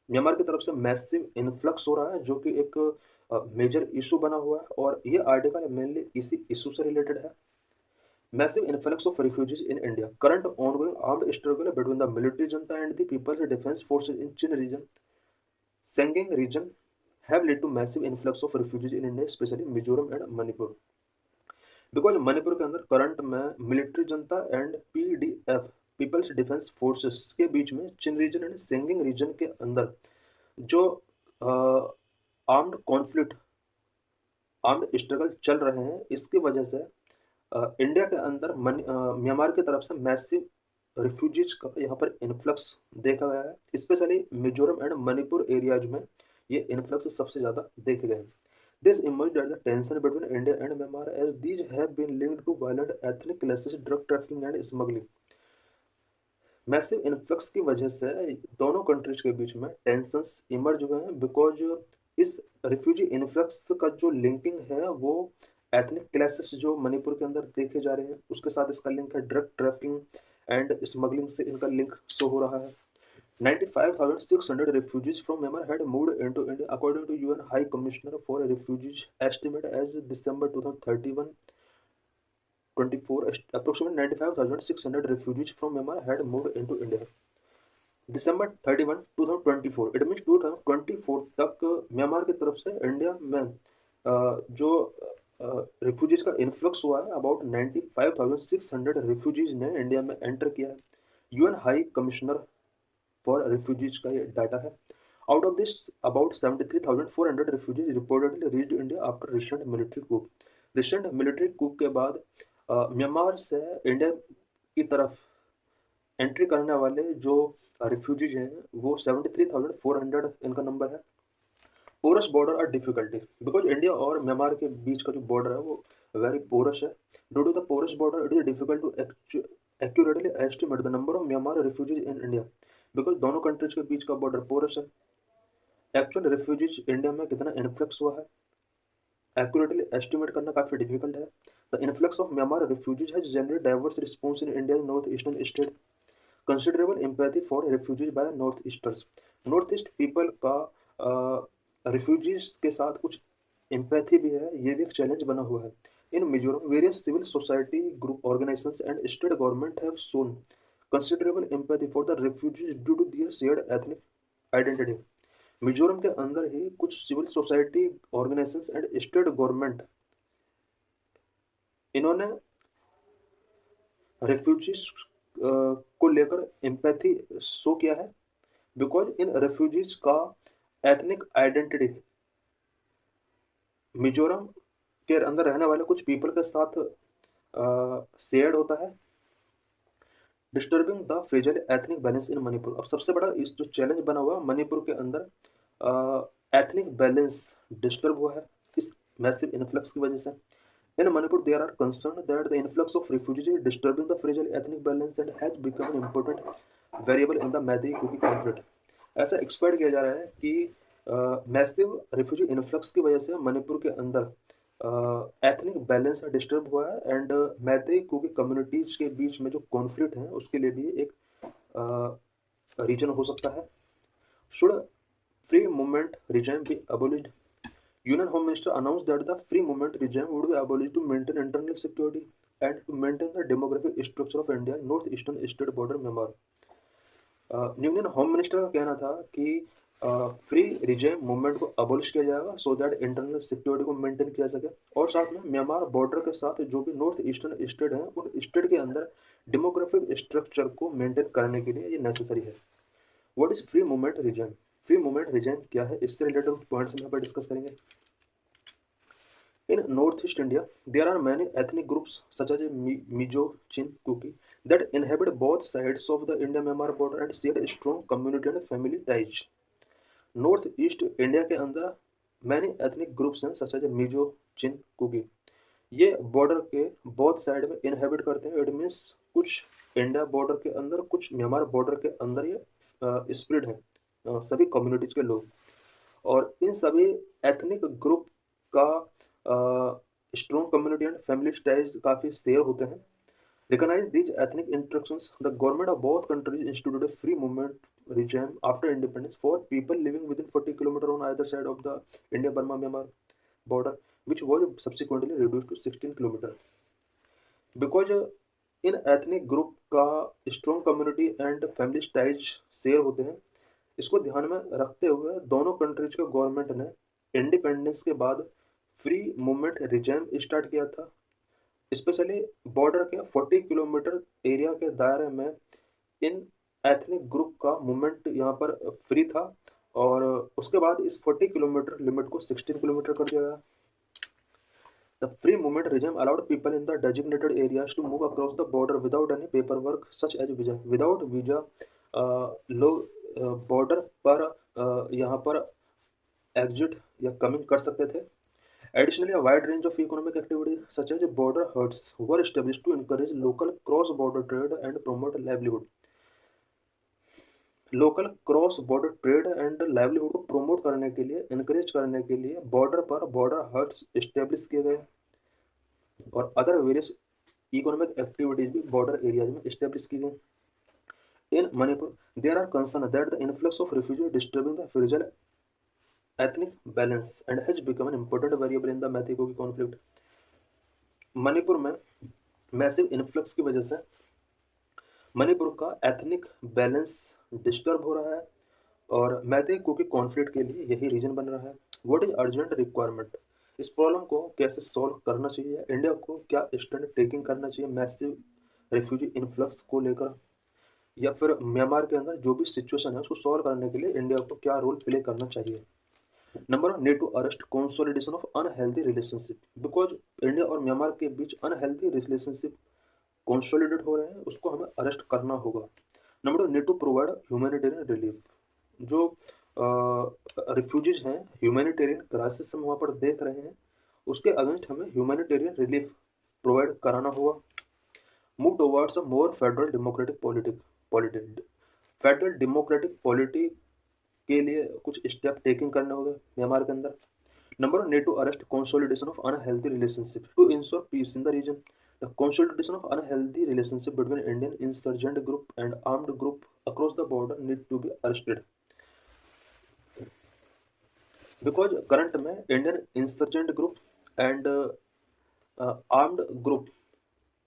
म्यांमार की तरफ से मैसिव इन्फ्लक्स हो रहा है, जो कि एक मेजर इशू बना हुआ है, और ये आर्टिकल मेनली इसी इशू से रिलेटेड है। Massive influx of refugees in India, current ongoing armed struggle between the military junta and the people's defence forces in Chin region, Sagaing region have led to massive influx of refugees in India, especially Mizoram and Manipur. Because Manipur के अंदर करंट में military junta and PDF people's defence forces के बीच में Chin region and Sagaing region के अंदर जो आर्म्ड कॉन्फ्लिक्ट आर्म्ड स्ट्रगल चल रहे हैं, इसकी वजह से इंडिया के अंदर म्यांमार की तरफ से मैसिव रिफ्यूजीज का यहाँ पर इन्फ्लक्स देखा गया है। Specially Mizoram and Manipur areas में ये इन्फ्लक्स सबसे ज़्यादा देखे गए हैं। This emerged at the tension between India and Myanmar, as these have been linked to violent ethnic clashes, drug trafficking and smuggling. Massive influx की वजह से दोनों कंट्रीज के बीच में टेंशंस इमर्ज हुए हैं, बिकॉज इस रिफ्यूजी इन्फ्लक्स का जो लिंकिंग है वो एथनिक क्लैसेस जो मणिपुर के अंदर देखे जा रहे हैं उसके साथ इसका लिंक है। ड्रग ट्रैफिकिंग एंड स्मगलिंग से इनका लिंक शो हो रहा है। 95,600 refugees from Myanmar had moved into India, according to UN High Commissioner for Refugees estimate as December 2031. 24 approximately 95,600 refugees from Myanmar had moved into India. December 31, 2024, it means 2024 तक म्यांमार की तरफ से इंडिया में जो रिफ्यूजीज का इन्फ्लक्स हुआ है, अबाउट 95,600 रिफ्यूजीज ने इंडिया में एंटर किया है। UN high commissioner for refugees का ये डाटा है। Out of this about 73,400 refugees reportedly reached India after recent military coup. Recent military coup के बाद म्यांमार से इंडिया की तरफ एंट्री करने वाले जो रिफ्यूजीज हैं वो 73,400 इनका नंबर है। Porous border are difficulty, because India और म्यांमार के बीच का जो बॉर्डर है वो वेरी पोरस है। Due to the porous border it is difficult to accurately estimate the number of Myanmar refugees in India, because दोनों कंट्रीज के बीच का बॉर्डर पोरस है। एक्चुअल रिफ्यूजीज इंडिया में कितना इन्फ्लक्स हुआ है एक्यूरेटली एस्टिमेट करना काफ़ी डिफिकल्ट है। The influx of Myanmar refugees has generated diverse response in India north eastern state, considerable empathy for refugees by north easterners. North east people का रिफ्यूजीज के साथ कुछ एम्पैथी भी है, ये भी एक चैलेंज बना हुआ है। In Mizoram various civil society group organisations and state government have shown considerable empathy for the refugees due to their shared ethnic identity. Mizoram के अंदर ही कुछ civil society organisations and state government इन्होंने रिफ्यूजीज को लेकर एम्पैथी शो किया है, बिकॉज इन रिफ्यूजीज का एथनिक आइडेंटिटी मिजोरम के अंदर रहने वाले कुछ पीपल के साथ शेयर्ड होता है। Disturbing the fragile ethnic balance इन मणिपुर। अब सबसे बड़ा इस जो चैलेंज बना हुआ है मणिपुर के अंदर एथनिक बैलेंस डिस्टर्ब हुआ है इस मैसिव इन्फ्लक्स की वजह से। In Manipur there are concern that the influx of refugees is disturbing the fragile ethnic balance and has become an important variable in the Meitei Kuki conflict. ऐसा एक्सपेक्ट किया जा रहा है कि मैसिव रिफ्यूजी इन्फ्लक्स की वजह से मणिपुर के अंदर एथनिक बैलेंस डिस्टर्ब हुआ है एंड मैते कुकी कम्युनिटीज के बीच में जो कॉन्फ्लिक्ट है उसके लिए भी एक रीजन हो सकता है। Should free movement regime be abolished. Union home minister announce that the free movement regime would be abolished to maintain internal security and to maintain the demographic structure of India north eastern state border Myanmar. Union home minister का कहना था कि फ्री रिजाइम मूवमेंट को अबोलिश किया जाएगा सो दैट इंटरनल सिक्योरिटी को मेंटेन किया सके, और साथ में म्यांमार बॉर्डर के साथ जो भी नॉर्थ ईस्टर्न स्टेट हैं उन स्टेट के अंदर डेमोग्राफिक स्ट्रक्चर को मेंटेन करने के लिए ये नेसेसरी है। What is free movement regime? Free movement regime क्या है, इससे रिलेटेड कुछ पॉइंट्स हम यहाँ पर डिस्कस करेंगे। In northeast India, there are many ethnic groups such as Mizo, Chin, Kuki that inhabit both sides of the India-Myanmar border and share a strong community and family ties. North east India के अंदर मैनी एथनिक ग्रुप्स हैं सच एज मिजो चिन कुकी। ये बॉर्डर के बोथ साइड में इनहेबिट करते हैं। इट मीन्स कुछ इंडिया बॉर्डर के अंदर कुछ म्यांमार बॉर्डर के अंदर ये स्प्रेड है सभी कम्युनिटीज के लोग। और इन सभी एथनिक ग्रुप का strong community and family ties काफ़ी शेयर होते हैं। Recognize these ethnic interactions, the government of both countries instituted a free movement regime after independence for people living within 40 kilometers on either side of the India-Burma-Myanmar border, which was subsequently reduced to 16 kilometers. Because इन एथनिक ग्रुप का strong community and family ties share होते हैं, इसको ध्यान में रखते हुए दोनों कंट्रीज के गवर्नमेंट ने इंडिपेंडेंस के बाद फ्री मूवमेंट रिजेम स्टार्ट किया था। स्पेशली बॉर्डर के 40 किलोमीटर एरिया के दायरे में इन एथनिक ग्रुप का मूवमेंट यहाँ पर फ्री था और उसके बाद इस 40 किलोमीटर लिमिट को 16 किलोमीटर कर दिया गया। The free movement regime allowed people in the designated areas to move across the border without any paperwork such as visa. Without visa लोग बॉर्डर पर यहाँ पर एग्जिट या कमिंग कर सकते थे। Additionally, a wide range of economic activities such as border huts were established to encourage local cross-border trade and promote livelihood. Local cross border trade and livelihood को प्रमोट करने के लिए इनकरेज करने के लिए बॉर्डर पर बॉर्डर हट्स इस्टेब्लिश किए गए और अदर वेरियस इकोनॉमिक एक्टिविटीज भी बॉर्डर एरियाज में इस्टेब्लिश की गई। In Manipur there are concern that the influx of refugee disturbing the fragile ethnic balance and has become an important variable in the Mathi-Kuki conflict. Manipur में मैसिव इन्फ्लक्स की वजह से मणिपुर का एथनिक बैलेंस डिस्टर्ब हो रहा है और मैथी-कुकी कॉन्फ्लिक्ट के लिए यही रीजन बन रहा है। व्हाट इज अर्जेंट रिक्वायरमेंट, इस प्रॉब्लम को कैसे सॉल्व करना चाहिए, इंडिया को क्या स्टैंड टेकिंग करना चाहिए मैसिव रिफ्यूजी इन्फ्लक्स को लेकर, या फिर म्यांमार के अंदर जो भी सिचुएशन है उसको सॉल्व करने के लिए इंडिया को क्या रोल प्ले करना चाहिए। Number one, need to arrest consolidation of unhealthy relationship, because India और म्यांमार के बीच अनहेल्दी रिलेशनशिप कंसोलिडेट हो रहे हैं, उसको हमें अरेस्ट करना होगा। Number two, need to provide humanitarian relief, जो रिफ्यूजीज हैं ह्यूमैनिटेरियन क्राइसिस हम वहाँ पर देख रहे हैं उसके अगेंस्ट हमें ह्यूमैनिटेरियन रिलीफ प्रोवाइड कराना होगा। Move towards a more federal democratic politic federal democratic politic के लिए कुछ स्टेप टेकिंग करने होंगे म्यांमार के अंदर। Number need to arrest consolidation of unhealthy relationship to ensure peace in the region. The consolidation of unhealthy relationship between Indian insurgent group and armed group across the border need to be arrested, because current में Indian insurgent group and armed group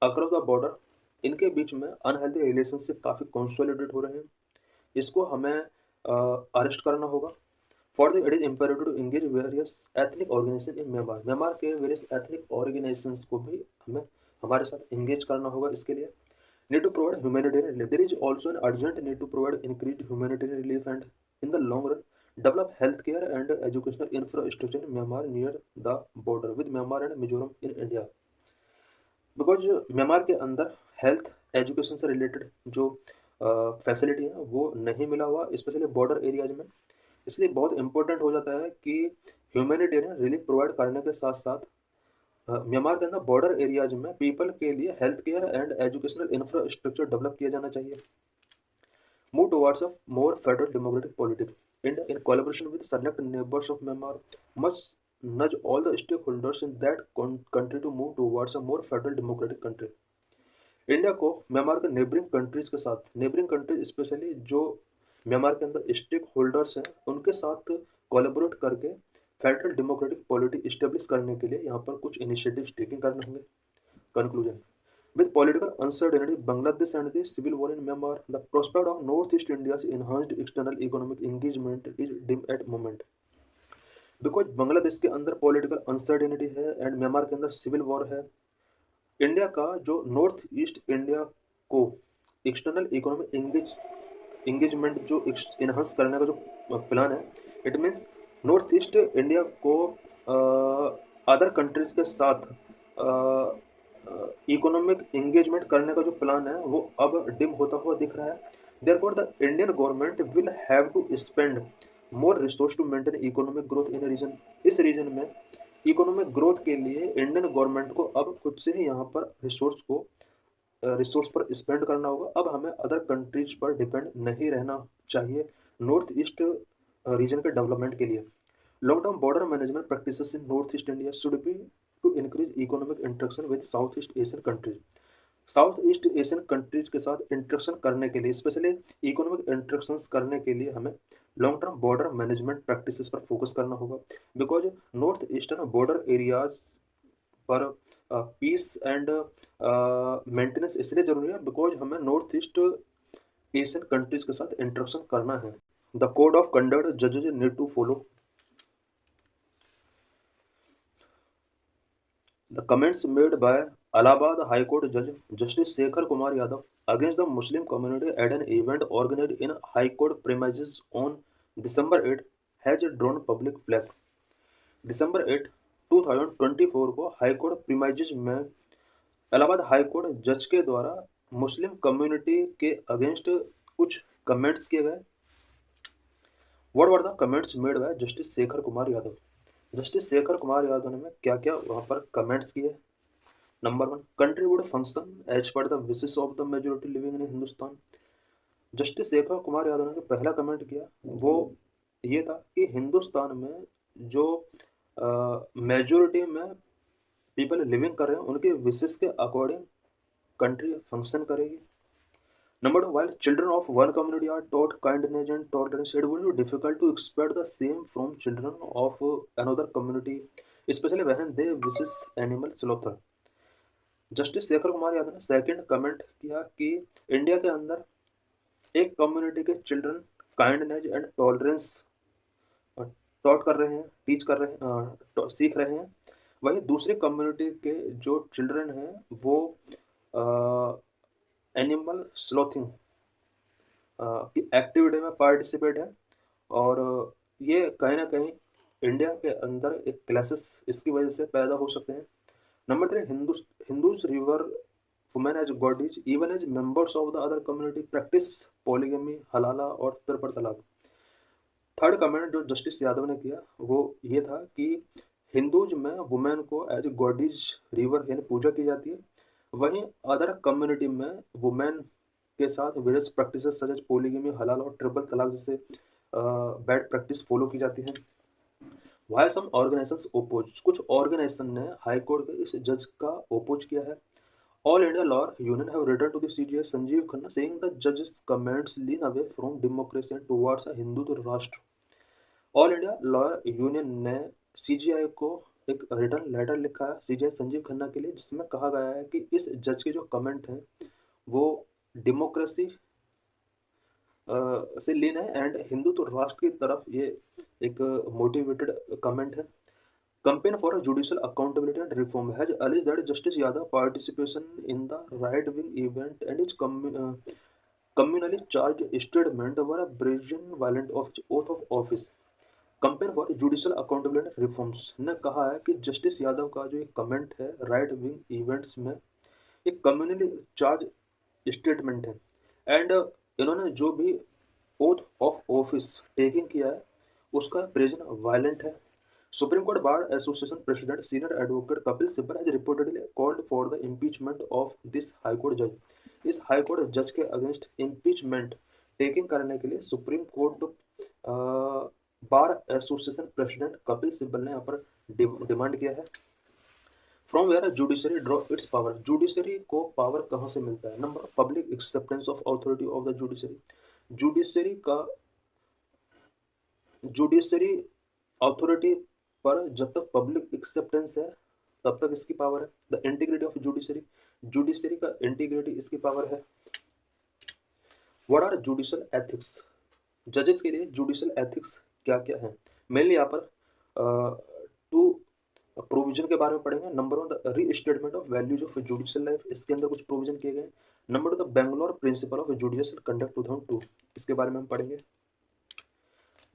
across the border इनके बीच में अनहेल्दी रिलेशनशिप काफ़ी कंसोलिडेट हो रहे हैं, इसको हमें अरेस्ट करना होगा। For the it is imperative to engage various ethnic organisation in Myanmar, Myanmar के वेरियस एथनिक ऑर्गेनाइजेशंस को भी हमें हमारे साथ एंगेज करना होगा। इसके लिए need to provide humanitarian relief, there is also an urgent need to provide increase humanitarian relief and in the long run develop health care and educational infrastructure in Myanmar near the border with Myanmar and Mizoram in India, because Myanmar के अंदर हेल्थ एजुकेशन से रिलेटेड जो फैसिलिटी है वो नहीं मिला हुआ स्पेशली बॉर्डर एरियाज में, इसलिए बहुत इंपॉर्टेंट हो जाता है कि ह्यूमैनिटेरियन रिलीफ प्रोवाइड करने के साथ साथ म्यांमार के अंदर बॉर्डर एरियाज में पीपल के लिए health care and educational infrastructure develop किया जाना चाहिए। Move towards of more federal democratic politics, India in collaboration with select neighbours of Myanmar must nudge all the stakeholders in that country to move towards a more federal democratic country. India को म्यांमार के नेबरिंग कंट्रीज के साथ, नेबरिंग कंट्रीज स्पेशली जो म्यांमार के अंदर स्टेक होल्डर्स हैं उनके साथ कोलैबोरेट करके फेडरल डेमोक्रेटिक पॉलिटी इस्टेब्लिश करने के लिए यहाँ पर कुछ इनिशिएटिव्स टेकिंग करने होंगे। Conclusion, with political uncertainty Bangladesh and the civil war in Myanmar the prospect of north east India's enhanced external economic engagement is dim at moment, because Bangladesh के अंदर पॉलिटिकल अनसर्टेनिटी है एंड म्यांमार के अंदर सिविल वॉर है। इंडिया का जो नॉर्थ ईस्ट इंडिया को एक्सटर्नल इकोनॉमिक एंगेजमेंट जो इन्हांस करने का जो प्लान है, it means north east India को अदर कंट्रीज के साथ इकोनॉमिक एंगेजमेंट करने का जो प्लान है वो अब डिम होता हुआ दिख रहा है। Therefore the Indian government will have to spend more resource to maintain economic growth in region. इस रीजन में इकोनॉमिक ग्रोथ के लिए इंडियन गवर्नमेंट को अब खुद से ही यहाँ पर रिसोर्स पर स्पेंड करना होगा। अब हमें अदर कंट्रीज पर डिपेंड नहीं रहना चाहिए नॉर्थ ईस्ट रीजन के डेवलपमेंट के लिए। Long term border management practices in north east India should be to increase economic interaction with south east Asian countries. South east Asian countries के साथ इंटरेक्शन करने के लिए, स्पेशली इकोनॉमिक इंटरेक्शंस करने के लिए हमें long term border management practices पर फोकस करना होगा। Because north eastern border areas पर पीस एंड मेंटेनेंस इसलिए जरूरी है बिकॉज हमें नॉर्थ ईस्ट एशियन कंट्रीज के साथ इंटरेक्शन करना है। द कोड ऑफ कंडक्ट जजेज need to follow. The comments made by Allahabad High Court Judge Justice Shekhar Kumar Yadav against the Muslim community at an event organized in High Court premises on December 8 has drawn public flag. December 8, 2024 को हाई कोर्ट प्रीमाइजेज में इलाहाबाद हाई कोर्ट जज के द्वारा मुस्लिम कम्युनिटी के अगेंस्ट कुछ कमेंट्स किए गए। What were the comments made by justice Shekhar Kumar Yadav. Justice Shekhar Kumar Yadav ने क्या क्या वहाँ पर कमेंट्स किए। Number 1, country would function as per the wishes of the majority living in Hindustan. Justice Shekhar Kumar Yadav ने जो पहला कमेंट किया वो ये था कि हिंदुस्तान में जो मेजोरिटी में पीपल लिविंग कर रहे हैं उनके विशेस के अकॉर्डिंग कंट्री फंक्शन करेगी। Number 2, while children of one community are taught kindness and tolerance, it would be difficult to expect the same from children of another community, especially when they visit animal slaughter. Justice Shekhar Kumar Yadav ने सेकंड कमेंट किया कि इंडिया के अंदर एक कम्युनिटी के children kindness and tolerance taught कर रहे हैं, टीच कर रहे हैं, सीख रहे हैं। वहीं दूसरी कम्युनिटी के जो चिल्ड्रन हैं वो एनिमल स्लॉथिंग की एक्टिविटी में पार्टिसिपेट है और ये कहीं ना कहीं इंडिया के अंदर एक क्लासेस इसकी वजह से पैदा हो सकते हैं। Number 3, Hindus revere women as goddesses even as members of the other community practise polygamy, हलाला और त्रिपुर तलाक। थर्ड कमेंट जो जस्टिस यादव ने किया वो ये था कि हिंदूज में वुमेन को एज गॉडीज रिवर यानी पूजा की जाती है, वहीं अदर कम्युनिटी में वुमेन के साथ वेरियस प्रैक्टिस सच एज पोलीगमी, हलाल और ट्रिपल तलाक जैसे बैड प्रैक्टिस फॉलो की जाती है। वाई सम ऑर्गेनाइजेशंस ओपोज, कुछ ऑर्गेनाइजेशन ने हाई कोर्ट के इस जज का ओपोज किया है। All India law union have written to the CJI Sanjiv Khanna saying the जजेस comments lean away from democracy and towards a Hindu Rashtra. All India law union ने सीजीआई को एक रिटर्न लेटर लिखा है सीजीआई संजीव खन्ना के लिए, जिसमें कहा गया है कि इस जज के जो कमेंट हैं वो डेमोक्रेसी से लीन है एंड हिंदुत्व राष्ट्र की तरफ ये एक मोटिवेटेड कमेंट है। Campaign for Judicial Accountability and Reform has alleged that Justice Yadav participation in the right-wing event and his communally charged statement were a brazen violation of his oath of office. Campaign for Judicial Accountability and Reforms ने कहा है कि जस्टिस यादव का जो एक कमेंट है राइट विंग इवेंट्स में एक कम्युनली चार्ज स्टेटमेंट है एंड इन्होंने जो भी ओथ ऑफ ऑफिस टेकिंग किया है उसका प्रेजेंट वायलेंट है। Supreme Court Bar Association President Senior Advocate Kapil Sibal has reportedly called for the impeachment of this High Court judge. इस हाई कोर्ट जज के अगेंस्ट इम्पीचमेंट टेकिंग करने के लिए supreme court bar association president Kapil Sibal ने यहाँ पर डिमांड किया है। From where judiciary draw its power, judiciary को पावर कहाँ से मिलता है। Number, public acceptance of authority of the judiciary. Judiciary authority पर जब तक पब्लिक एक्सेप्टेंस है तब तक इसकी पावर है। द इंटीग्रिटी ऑफ जुडिशरी का इंटीग्रिटी इसकी पावर है। व्हाट आर जुडिशियल एथिक्स, जजेस के लिए जुडिशियल एथिक्स क्या क्या है। मेनली यहाँ पर टू प्रोविजन के बारे में पढ़ेंगे। Number 1, the restatement of values of judicial life, इसके अंदर कुछ प्रोविजन किए गए। Number 2, the Bangalore principle of judicial conduct 2002, इसके बारे में हम पढ़ेंगे।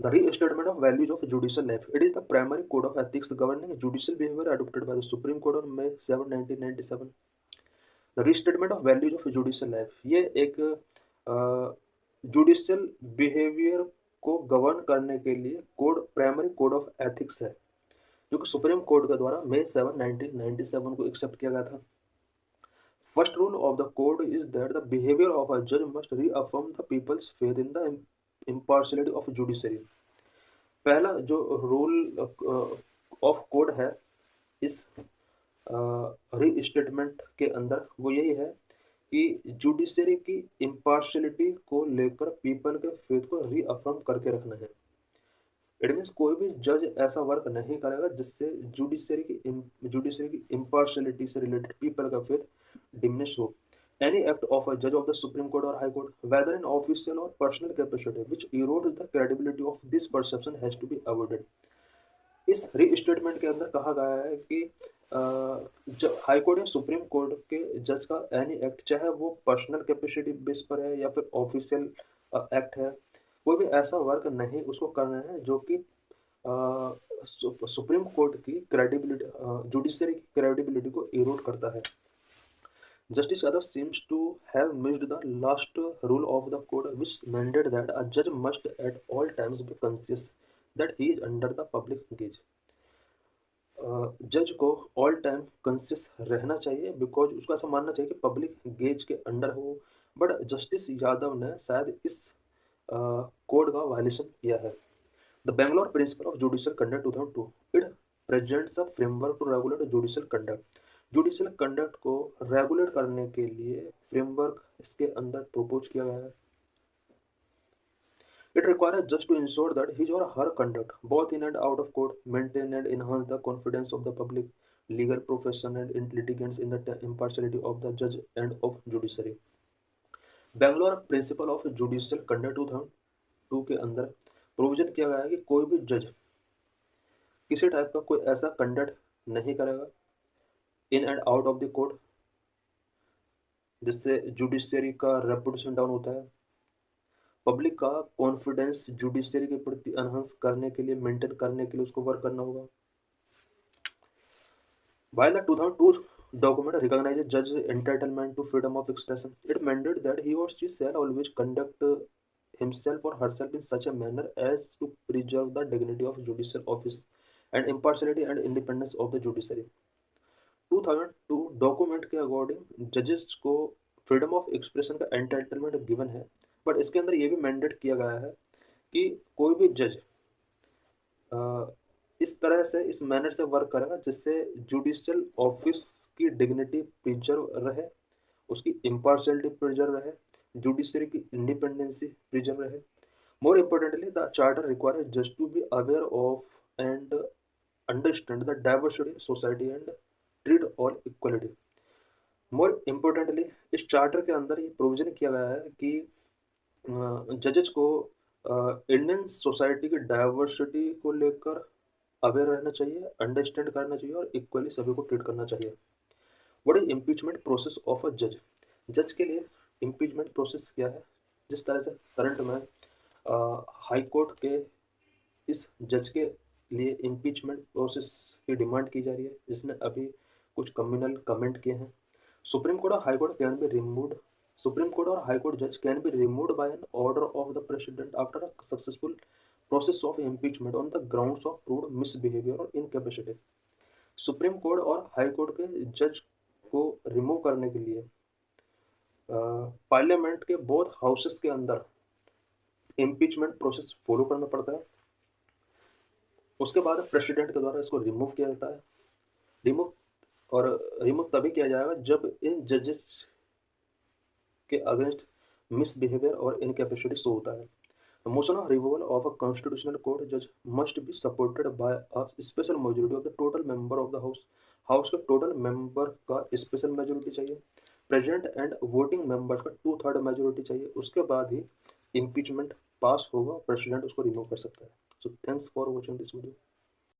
The restatement of values of judicial life. It is the primary code of ethics governing judicial behavior adopted by the Supreme Court on May 7, 1997. The restatement of values of judicial life. ये एक जुडिशियल बिहेवियर को गवर्न करने के लिए code, primary code of ethics है, जो कि सुप्रीम कोर्ट के द्वारा May 7, 1997 को एक्सेप्ट किया गया था. First rule of the code is that the behavior of a judge must reaffirm the people's faith in the impartiality of judiciary. पहला जो रूल ऑफ कोड है इस रीस्टेटमेंट के अंदर वो यही है कि जुडिशरी की इम्पार्शलिटी को लेकर पीपल के फेथ को रीअफर्म करके रखना है. इट मीन्स कोई भी जज ऐसा वर्क नहीं करेगा जिससे जुडिशरी की इम्पार्शलिटी से रिलेटेड पीपल का फेथ डिमिनिश हो. Any act of a judge of the Supreme Court or High Court, whether in official or personal capacity, which erodes the credibility of this perception has to be avoided. इस रीस्टेटमेंट के अंदर कहा गया है कि हाई कोर्ट या सुप्रीम कोर्ट के जज का एनी एक्ट, चाहे वो पर्सनल कैपेसिटी बेस पर है या फिर ऑफिशियल एक्ट है, कोई भी ऐसा वर्क नहीं उसको करना है जो कि सुप्रीम कोर्ट की क्रेडिबिलिटी, जुडिशरी की क्रेडिबिलिटी को इरोड करता है. Justice Yadav seems to have missed the last rule of the code, which mandated that a judge must at all times be conscious that he is under the public gaze. जज को ऑल टाइम कॉन्शियस रहना चाहिए, बिकॉज उसको ऐसा मानना चाहिए कि पब्लिक गेज के अंडर हो. बट जस्टिस यादव ने शायद इस कोड का वायलेशन किया है. The Bangalore principle of judicial conduct 2002, it presents a framework to regulate judicial conduct. Judicial conduct को रेगुलेट करने के लिए फ्रेमवर्क इसके अंदर प्रपोज किया गया है. It requires just to ensure that his or her conduct both in and out of court maintain and enhance the confidence of the public legal profession and in litigants in the impartiality of the जज and of judiciary. Bangalore principle of judicial conduct 2002 के अंदर प्रोविजन किया गया है कि कोई भी जज किसी टाइप का कोई ऐसा कंडक्ट नहीं करेगा इन and out of the court जिससे जुडिशरी का रेपुटेशन डाउन होता है. पब्लिक का कॉन्फिडेंस जुडिशरी के प्रति एनहांस करने के लिए, मेंटेन करने के लिए उसको वर्क करना होगा. While the 2002 document recognizes judge's entitlement to freedom of expression, it mandates that he or she shall always conduct himself or herself in such a manner as to preserve the dignity of judicial office and impartiality and independence of the judiciary. 2002 document के अकॉर्डिंग जजेस को फ्रीडम ऑफ एक्सप्रेशन का एंटाइटलमेंट गिवन है, बट इसके अंदर ये भी मैंडेट किया गया है कि कोई भी जज इस तरह से, इस मैनर से वर्क करेगा जिससे जुडिशियल ऑफिस की डिग्निटी प्रिजर्व रहे, उसकी इम्पार्शियलिटी प्रिजर्व रहे, जुडिशरी की इंडिपेंडेंसी प्रिजर्व रहे. More importantly the charter requires just to be aware of and understand the diversity in society and treat all equality. More importantly इस चार्टर के अंदर ये प्रोविजन किया गया है कि जजेस को इंडियन सोसाइटी की डाइवर्सिटी को लेकर अवेयर रहना चाहिए, अंडरस्टैंड करना चाहिए और इक्वली सभी को ट्रीट करना चाहिए. What is impeachment process of a जज. जज के लिए इम्पीचमेंट प्रोसेस क्या है? जिस तरह से करंट में हाई कोर्ट के इस जज के लिए इम्पीचमेंट प्रोसेस की डिमांड की जा रही है, जिसने अभी कुछ कम्युनल कमेंट किए हैं. सुप्रीम कोर्ट और high court can be removed. Supreme court और हाई कोर्ट जज can be removed by an order of the president after a successful process of impeachment on the grounds of proved misbehaviour और इनकैपेसिटी. सुप्रीम कोर्ट और हाई कोर्ट के जज को रिमूव करने के लिए पार्लियामेंट के बोथ हाउसेस के अंदर इम्पीचमेंट प्रोसेस फॉलो करना पड़ता है. उसके बाद प्रेसिडेंट के द्वारा इसको रिमूव किया जाता है. रिमूव तभी किया जाएगा जब इन जजेस के अगेंस्ट मिसबिहेवियर और इनकैपेसिटी शो होता है. The motion of removal of a constitutional court judge must be supported by a special majority of the total member of the house. House के टोटल मेंबर का स्पेशल मेजोरिटी चाहिए. प्रेसिडेंट एंड वोटिंग मेंबर्स का 2/3 मेजोरिटी चाहिए. उसके बाद ही इम्पीचमेंट पास होगा, प्रेसिडेंट उसको रिमूव कर सकता है. So thanks for watching this video.